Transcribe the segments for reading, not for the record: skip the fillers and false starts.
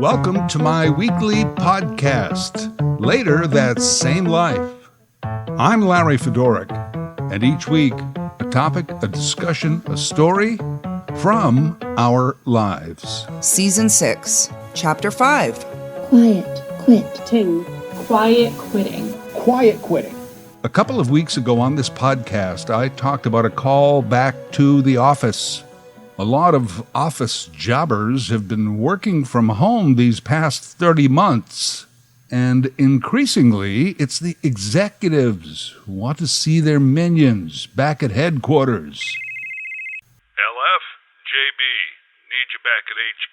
Welcome to my weekly podcast, Later That Same Life. I'm Larry Fedoruk, and each week, a topic, a discussion, a story from our lives. Season 6, Chapter 5. Quiet quitting. Quiet quitting. Quiet quitting. A couple of weeks ago on this podcast, I talked about a call back to the office. A lot of office jobbers have been working from home these past 30 months, and increasingly, it's the executives who want to see their minions back at headquarters. LF, JB, need you back at HQ.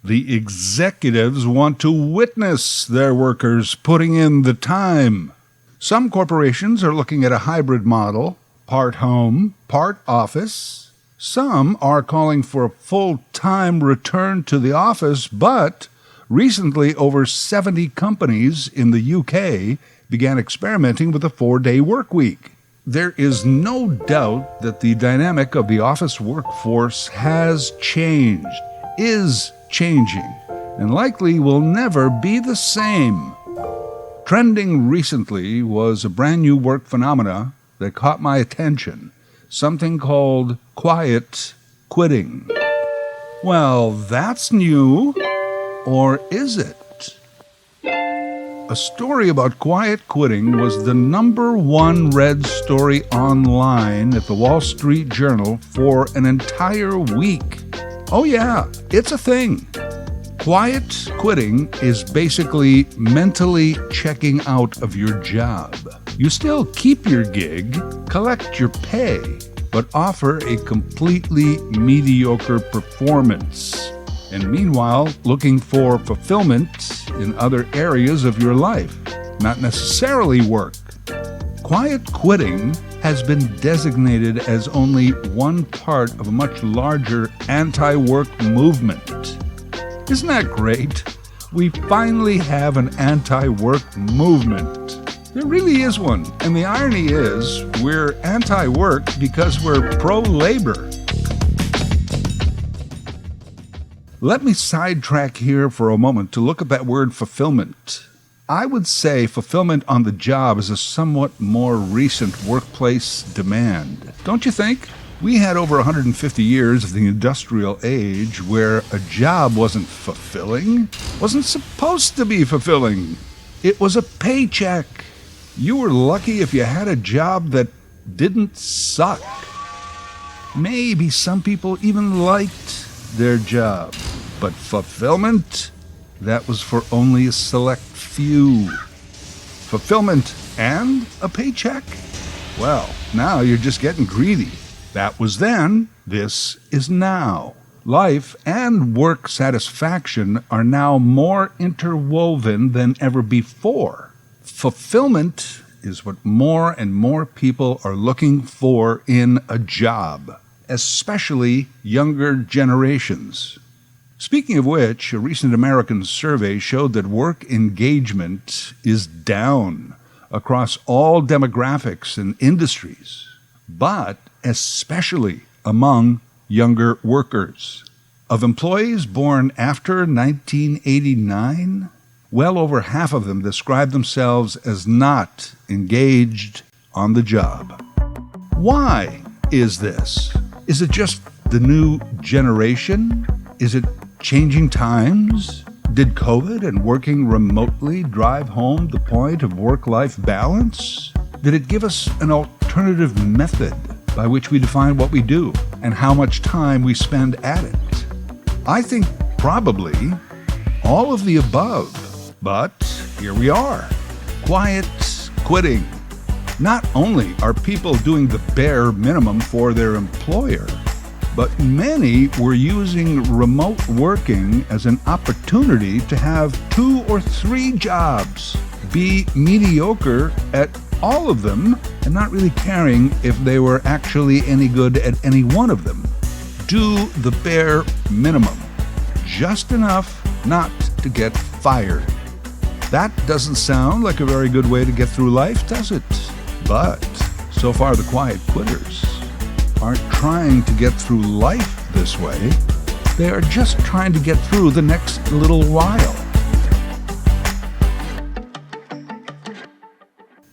The executives want to witness their workers putting in the time. Some corporations are looking at a hybrid model, part home, part office. Some are calling for a full-time return to the office, but recently over 70 companies in the UK began experimenting with a 4-day work week. There is no doubt that the dynamic of the office workforce has changed, is changing, and likely will never be the same. Trending recently was a brand new work phenomena that caught my attention, something called quiet quitting. Well, that's new, or is it? A story about quiet quitting was the #1 read story online at the Wall Street Journal for an entire week. Oh yeah, it's a thing. Quiet quitting is basically mentally checking out of your job. You still keep your gig, collect your pay, but offer a completely mediocre performance. And meanwhile, looking for fulfillment in other areas of your life, not necessarily work. Quiet quitting has been designated as only one part of a much larger anti-work movement. Isn't that great? We finally have an anti-work movement. There really is one, and the irony is we're anti-work because we're pro-labor. Let me sidetrack here for a moment to look at that word fulfillment. I would say fulfillment on the job is a somewhat more recent workplace demand. Don't you think? We had over 150 years of the industrial age where a job wasn't fulfilling, wasn't supposed to be fulfilling. It was a paycheck. You were lucky if you had a job that didn't suck. Maybe some people even liked their job, but fulfillment, that was for only a select few. Fulfillment and a paycheck? Well, now you're just getting greedy. That was then, this is now. Life and work satisfaction are now more interwoven than ever before. Fulfillment is what more and more people are looking for in a job, especially younger generations. Speaking of which, a recent American survey showed that work engagement is down across all demographics and industries, but especially among younger workers. Of employees born after 1989, well over half of them describe themselves as not engaged on the job. Why is this? Is it just the new generation? Is it changing times? Did COVID and working remotely drive home the point of work-life balance? Did it give us an alternative method by which we define what we do and how much time we spend at it? I think probably all of the above, but here we are. Quiet quitting. Not only are people doing the bare minimum for their employer, but many were using remote working as an opportunity to have 2 or 3 jobs, be mediocre at all of them, and not really caring if they were actually any good at any one of them. Do the bare minimum, just enough not to get fired. That doesn't sound like a very good way to get through life, does it? But so far the quiet quitters aren't trying to get through life this way. They are just trying to get through the next little while.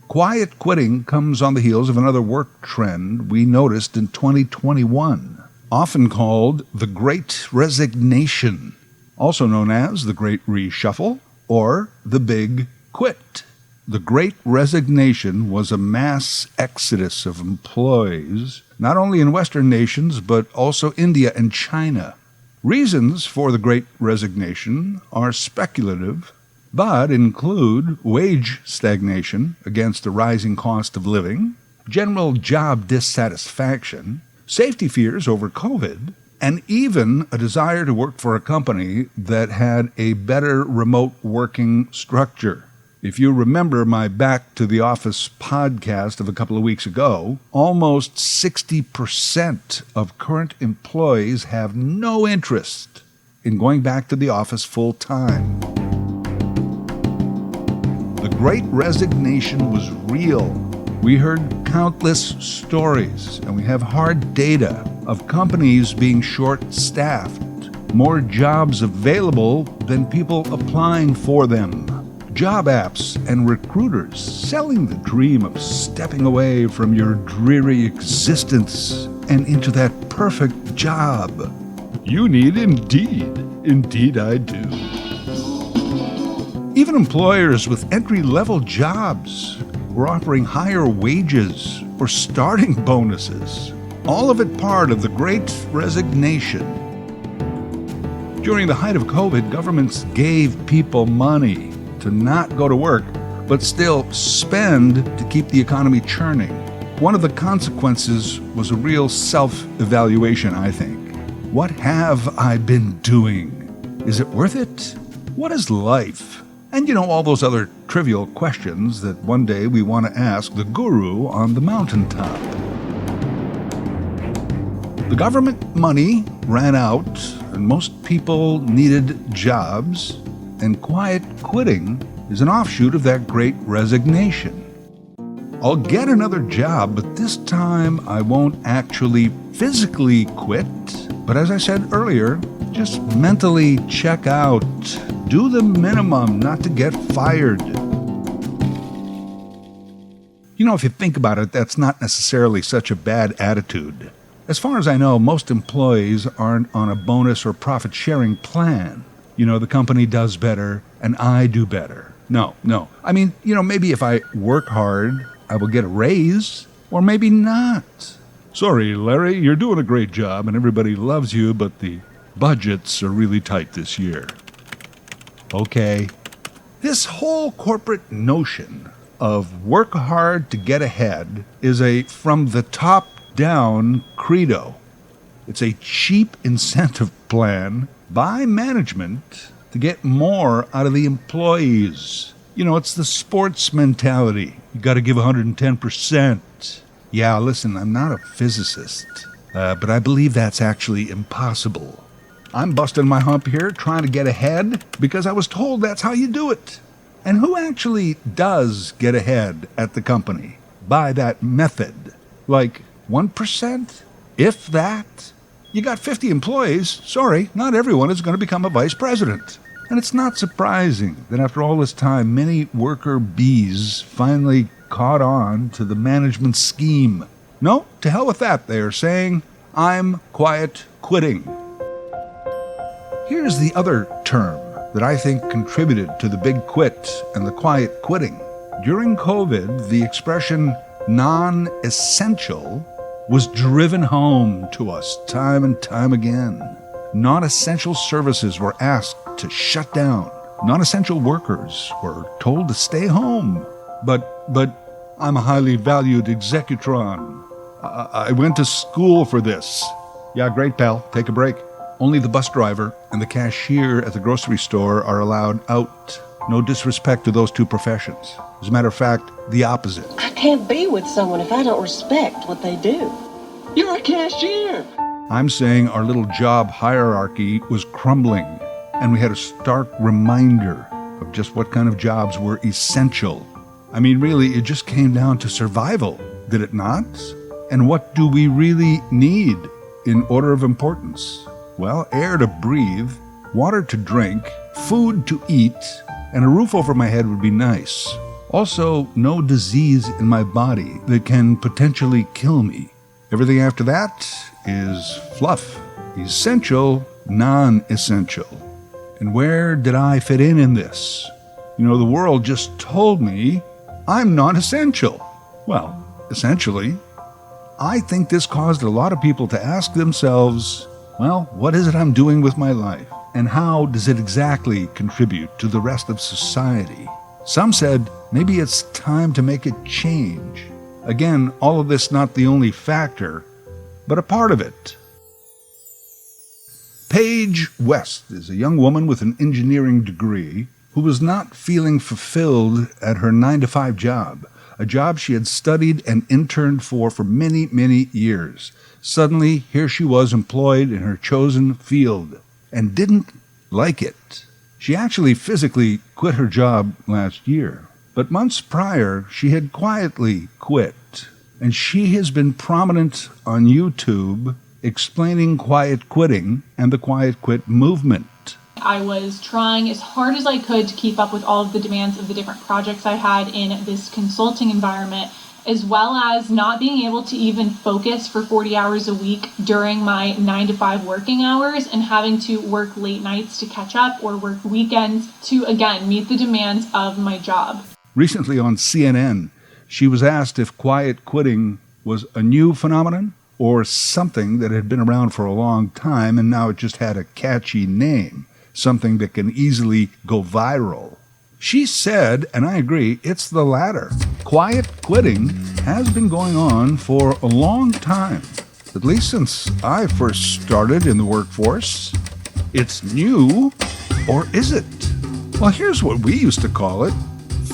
Quiet quitting comes on the heels of another work trend we noticed in 2021, often called the Great Resignation, also known as the Great Reshuffle or the Big Quit. The Great Resignation was a mass exodus of employees, not only in Western nations, but also India and China. Reasons for the Great Resignation are speculative, but include wage stagnation against the rising cost of living, general job dissatisfaction, safety fears over COVID, and even a desire to work for a company that had a better remote working structure. If you remember my Back to the Office podcast of a couple of weeks ago, almost 60% of current employees have no interest in going back to the office full time. The Great Resignation was real. We heard countless stories, and we have hard data of companies being short-staffed, more jobs available than people applying for them. Job apps and recruiters selling the dream of stepping away from your dreary existence and into that perfect job. You need Indeed. Indeed I do. Even employers with entry-level jobs were offering higher wages or starting bonuses. All of it part of the Great Resignation. During the height of COVID, governments gave people money to not go to work, but still spend to keep the economy churning. One of the consequences was a real self-evaluation, I think. What have I been doing? Is it worth it? What is life? And all those other trivial questions that one day we want to ask the guru on the mountaintop. The government money ran out, and most people needed jobs, and quiet quitting is an offshoot of that Great Resignation. I'll get another job, but this time I won't actually physically quit, but as I said earlier, just mentally check out. Do the minimum not to get fired. If you think about it, that's not necessarily such a bad attitude. As far as I know, most employees aren't on a bonus or profit-sharing plan. The company does better and I do better. No. I mean, maybe if I work hard, I will get a raise, or maybe not. Sorry, Larry, you're doing a great job and everybody loves you, but the budgets are really tight this year. Okay. This whole corporate notion of work hard to get ahead is a from the top down credo. It's a cheap incentive plan by management to get more out of the employees. It's the sports mentality. You got to give 110%. Yeah, listen, I'm not a physicist, but I believe that's actually impossible. I'm busting my hump here trying to get ahead because I was told that's how you do it. And who actually does get ahead at the company by that method? Like 1%? If that? You got 50 employees. Sorry, not everyone is going to become a vice president. And it's not surprising that after all this time, many worker bees finally caught on to the management scheme. No, to hell with that, they are saying, I'm quiet quitting. Here's the other term that I think contributed to the big quit and the quiet quitting. During COVID, the expression non-essential was driven home to us time and time again. Non-essential services were asked to shut down. Non-essential workers were told to stay home. But I'm a highly valued executron. I went to school for this. Yeah, great, pal. Take a break. Only the bus driver and the cashier at the grocery store are allowed out. No disrespect to those two professions. As a matter of fact, the opposite. I can't be with someone if I don't respect what they do. You're a cashier. I'm saying our little job hierarchy was crumbling, and we had a stark reminder of just what kind of jobs were essential. I mean, really, it just came down to survival, did it not? And what do we really need in order of importance? Well, air to breathe, water to drink, food to eat, and a roof over my head would be nice. Also, no disease in my body that can potentially kill me. Everything after that is fluff. Essential, non-essential. And where did I fit in this? The world just told me I'm non-essential. Well, essentially, I think this caused a lot of people to ask themselves, well, what is it I'm doing with my life? And how does it exactly contribute to the rest of society? Some said maybe it's time to make a change. Again, all of this not the only factor, but a part of it. Paige West is a young woman with an engineering degree who was not feeling fulfilled at her 9-to-5 job, a job she had studied and interned for many, many years. Suddenly, here she was employed in her chosen field and didn't like it. She actually physically quit her job last year, but months prior, she had quietly quit, and she has been prominent on YouTube explaining quiet quitting and the quiet quit movement. I was trying as hard as I could to keep up with all of the demands of the different projects I had in this consulting environment, as well as not being able to even focus for 40 hours a week during my 9-to-5 working hours and having to work late nights to catch up or work weekends to, again, meet the demands of my job. Recently on CNN, she was asked if quiet quitting was a new phenomenon or something that had been around for a long time and now it just had a catchy name, something that can easily go viral. She said, and I agree, it's the latter. Quiet quitting has been going on for a long time, at least since I first started in the workforce. It's new, or is it? Well, here's what we used to call it: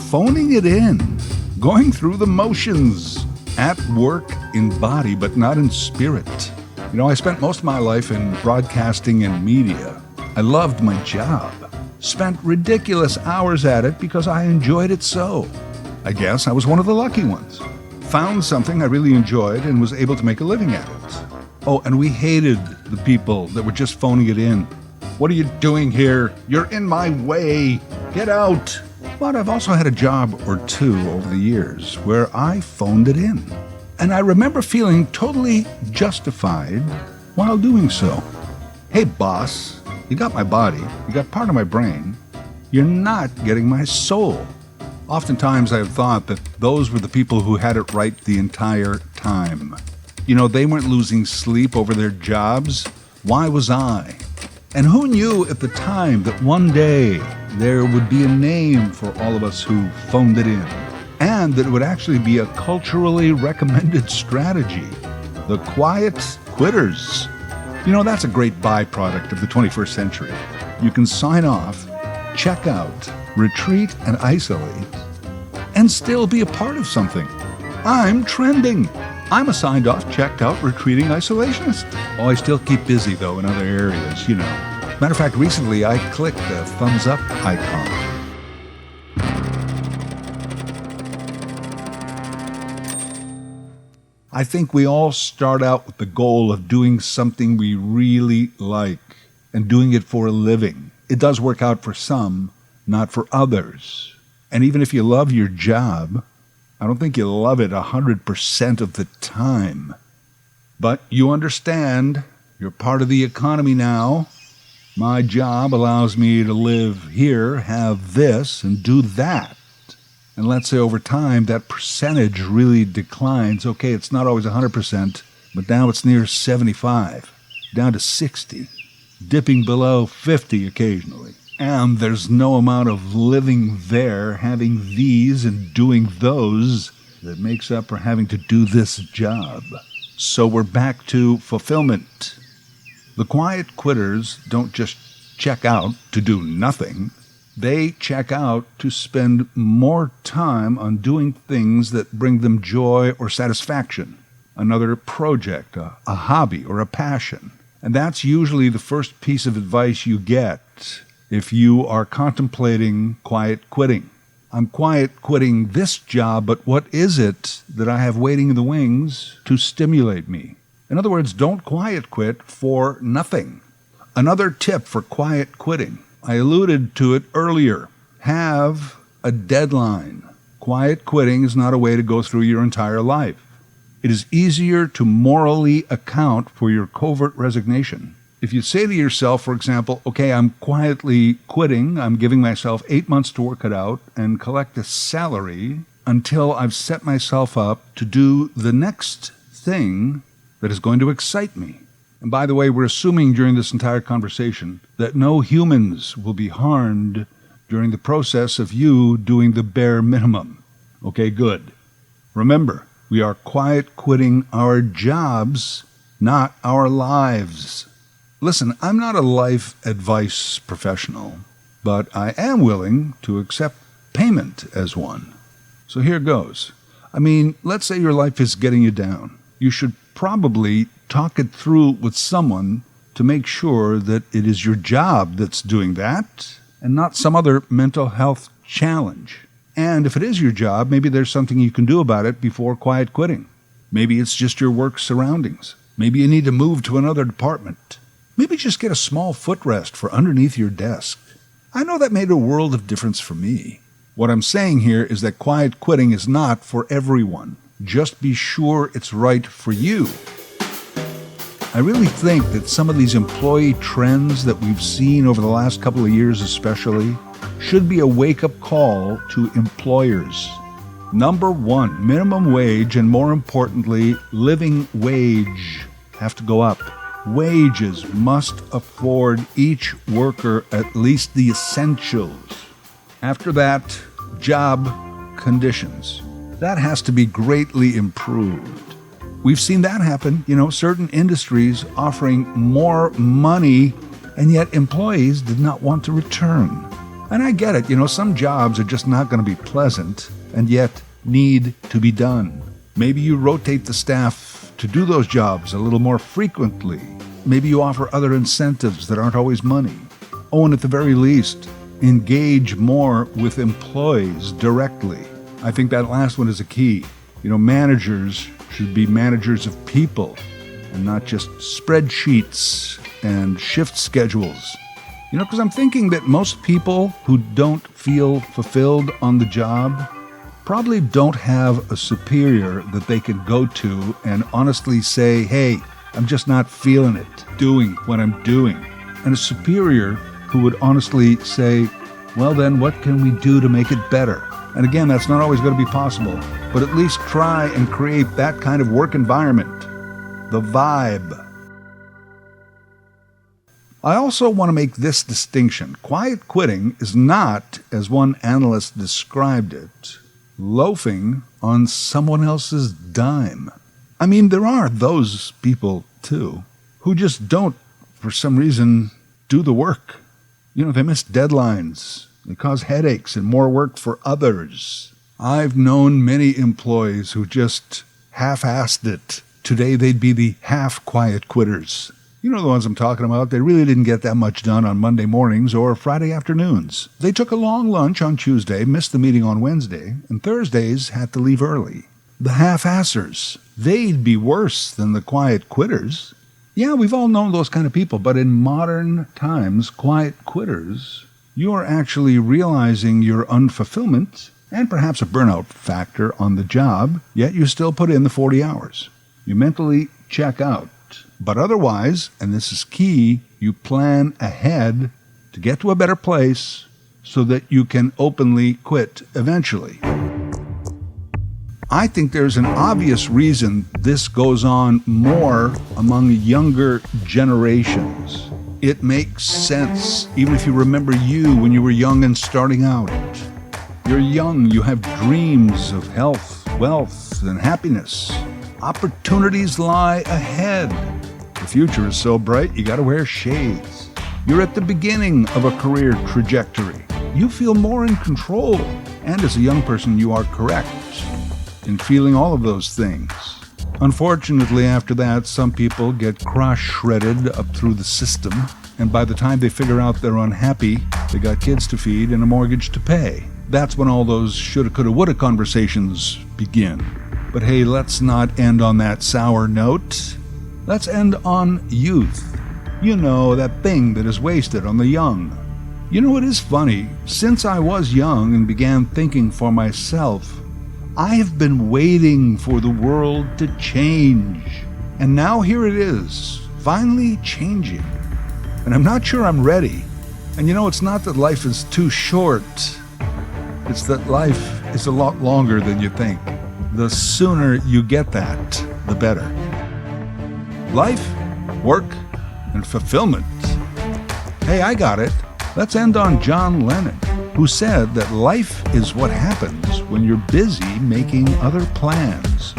phoning it in, going through the motions, at work in body but not in spirit. I spent most of my life in broadcasting and media. I loved my job, spent ridiculous hours at it because I enjoyed it so. I guess I was one of the lucky ones. Found something I really enjoyed and was able to make a living at it. Oh, and we hated the people that were just phoning it in. What are you doing here? You're in my way. Get out. But I've also had a job or two over the years where I phoned it in. And I remember feeling totally justified while doing so. Hey, boss, you got my body, you got part of my brain. You're not getting my soul. Oftentimes I've thought that those were the people who had it right the entire time. They weren't losing sleep over their jobs. Why was I? And who knew at the time that one day there would be a name for all of us who phoned it in, and that it would actually be a culturally recommended strategy, the quiet quitters. That's a great byproduct of the 21st century. You can sign off, check out, retreat, and isolate, and still be a part of something. I'm trending. I'm a signed off, checked out, retreating isolationist. Oh, I still keep busy, though, in other areas, Matter of fact, recently I clicked the thumbs up icon. I think we all start out with the goal of doing something we really like and doing it for a living. It does work out for some, not for others. And even if you love your job, I don't think you love it 100% of the time. But you understand, you're part of the economy now. My job allows me to live here, have this, and do that. And let's say over time that percentage really declines. Okay, it's not always 100%, but now it's near 75, down to 60, dipping below 50 occasionally. And there's no amount of living there, having these and doing those, that makes up for having to do this job. So we're back to fulfillment. The quiet quitters don't just check out to do nothing. They check out to spend more time on doing things that bring them joy or satisfaction, another project, a hobby, or a passion. And that's usually the first piece of advice you get if you are contemplating quiet quitting. I'm quiet quitting this job, but what is it that I have waiting in the wings to stimulate me? In other words, don't quiet quit for nothing. Another tip for quiet quitting. I alluded to it earlier. Have a deadline. Quiet quitting is not a way to go through your entire life. It is easier to morally account for your covert resignation. If you say to yourself, for example, okay, I'm quietly quitting, I'm giving myself 8 months to work it out and collect a salary until I've set myself up to do the next thing that is going to excite me. And by the way, we're assuming during this entire conversation that no humans will be harmed during the process of you doing the bare minimum. Okay, good. Remember, we are quiet quitting our jobs, not our lives. Listen, I'm not a life advice professional, but I am willing to accept payment as one. So here goes. I mean, let's say your life is getting you down. You should probably talk it through with someone to make sure that it is your job that's doing that and not some other mental health challenge. And if it is your job, maybe there's something you can do about it before quiet quitting. Maybe it's just your work surroundings. Maybe you need to move to another department. Maybe just get a small footrest for underneath your desk. I know that made a world of difference for me. What I'm saying here is that quiet quitting is not for everyone. Just be sure it's right for you. I really think that some of these employee trends that we've seen over the last couple of years especially should be a wake-up call to employers. Number one, minimum wage and more importantly, living wage have to go up. Wages must afford each worker at least the essentials. After that, job conditions. That has to be greatly improved. We've seen that happen, certain industries offering more money, and yet employees did not want to return. And I get it, some jobs are just not going to be pleasant, and yet need to be done. Maybe you rotate the staff to do those jobs a little more frequently. Maybe you offer other incentives that aren't always money. Oh, and at the very least, engage more with employees directly. I think that last one is a key. Managers should be managers of people and not just spreadsheets and shift schedules. Because I'm thinking that most people who don't feel fulfilled on the job probably don't have a superior that they can go to and honestly say, hey, I'm just not feeling it, doing what I'm doing. And a superior who would honestly say, well then, what can we do to make it better? And again, that's not always going to be possible, but at least try and create that kind of work environment, the vibe. I also want to make this distinction. Quiet quitting is not, as one analyst described it, loafing on someone else's dime. I mean, there are those people, too, who just don't, for some reason, do the work. They miss deadlines. They cause headaches and more work for others. I've known many employees who just half-assed it. Today they'd be the half-quiet quitters. The ones I'm talking about. They really didn't get that much done on Monday mornings or Friday afternoons. They took a long lunch on Tuesday, missed the meeting on Wednesday, and Thursdays had to leave early. The half-assers, they'd be worse than the quiet quitters. Yeah, we've all known those kind of people, but in modern times, quiet quitters, you are actually realizing your unfulfillment and perhaps a burnout factor on the job, yet you still put in the 40 hours. You mentally check out. But otherwise, and this is key, you plan ahead to get to a better place so that you can openly quit eventually. I think there's an obvious reason this goes on more among younger generations. It makes sense, even if you remember you when you were young and starting out. You're young, you have dreams of health, wealth, and happiness. Opportunities lie ahead. The future is so bright, you gotta wear shades. You're at the beginning of a career trajectory. You feel more in control. And as a young person, you are correct in feeling all of those things. Unfortunately, after that, some people get cross-shredded up through the system, and by the time they figure out they're unhappy, they got kids to feed and a mortgage to pay. That's when all those shoulda, coulda, woulda conversations begin. But hey, let's not end on that sour note. Let's end on youth. You know, that thing that is wasted on the young. You know, it is funny. Since I was young and began thinking for myself, I have been waiting for the world to change. And now here it is, finally changing. And I'm not sure I'm ready. And you know, it's not that life is too short. It's that life is a lot longer than you think. The sooner you get that, the better. Life, work, and fulfillment. Hey, I got it. Let's end on John Lennon, who said that life is what happens when you're busy making other plans.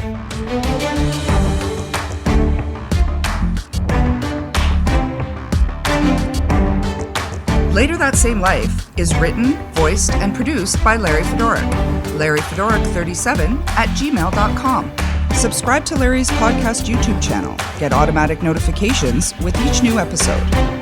Later That Same Life is written, voiced, and produced by Larry Fedoruk. LarryFedoruk37@gmail.com. Subscribe to Larry's podcast YouTube channel. Get automatic notifications with each new episode.